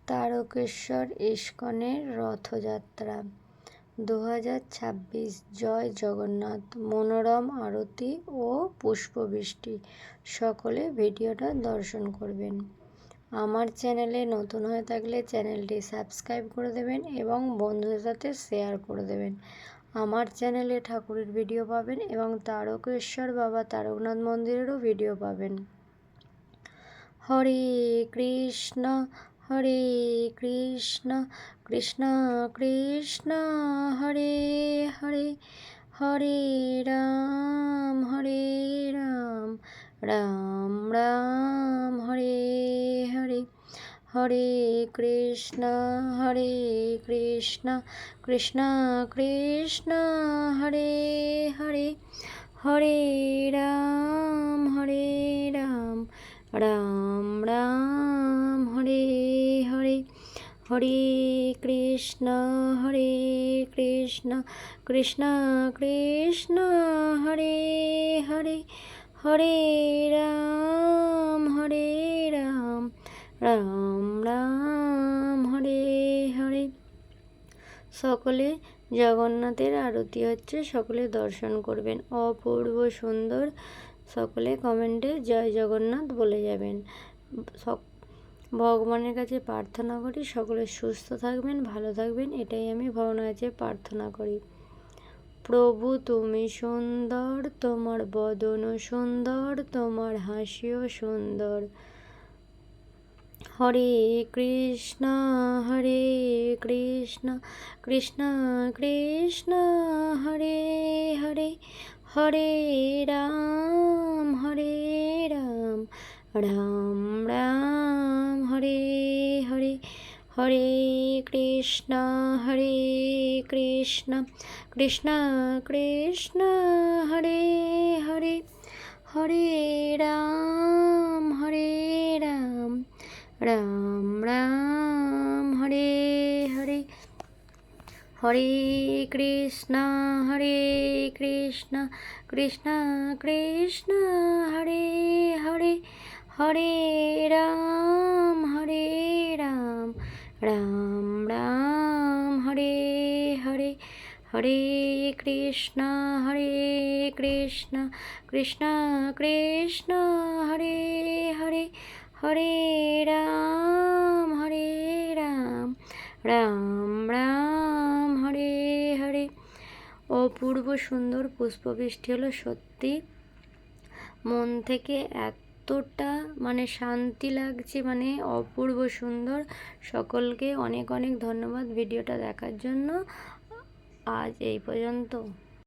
তারকেশ্বর ইস্কনের রথযাত্রা 2026। জয় জগন্নাথ। মনোরম আরতি ও পুষ্পবৃষ্টি। সকলে ভিডিওটা দর্শন করবেন। আমার চ্যানেলে নতুন হয়ে থাকলে চ্যানেলটি সাবস্ক্রাইব করে দেবেন এবং বন্ধুদের সাথে শেয়ার করে দেবেন। আমার চ্যানেলে ঠাকুরের ভিডিও পাবেন এবং তারকেশ্বর বাবা তারকনাথ মন্দিরেরও ভিডিও পাবেন। হরে কৃষ্ণ হরে কৃষ্ণ কৃষ্ণ কৃষ্ণ হরে হরে, হরে রাম রাম রাম হরে হরে, হরে কৃষ্ণ কৃষ্ণ কৃষ্ণ হরে হরে, হরে রাম রাম রাম হরে হরে, হরে কৃষ্ণ কৃষ্ণ কৃষ্ণ হরে হরে, হরে রাম রাম রাম হরে হরে। সকলে জগন্নাথের আরতি হচ্ছে, সকলে দর্শন করবেন। অপূর্ব সুন্দর। সকলে কমেন্টে জয় জগন্নাথ বলে যাবেন। ভগবানের কাছে প্রার্থনা করি সকলে সুস্থ থাকবেন, ভালো থাকবেন, এটাই আমি ভগবানের কাছে প্রার্থনা করি। প্রভু তুমি সুন্দর, তোমার বদন সুন্দর, তোমার হাসিও সুন্দর। হরে কৃষ্ণ কৃষ্ণ কৃষ্ণ হরে হরে, হরে রাম রাম রাম হরে হরে, হরে কৃষ্ণ কৃষ্ণ কৃষ্ণ হরে হরে, হরে রাম রাম রাম হরে হরে, হরে কৃষ্ণ কৃষ্ণ কৃষ্ণ হরে হরে, হরে রাম রাম রাম হরে হরে, হরে কৃষ্ণ কৃষ্ণ কৃষ্ণ হরে হরে, হরে রাম রাম রাম হরে হরে। অপূর্ব সুন্দর পুষ্পবৃষ্টি হলো। সত্যি মন থেকে এতটা শান্তি লাগছে, অপূর্ব সুন্দর। সকলকে অনেক অনেক ধন্যবাদ ভিডিওটা দেখার জন্য। আজ এই পর্যন্ত।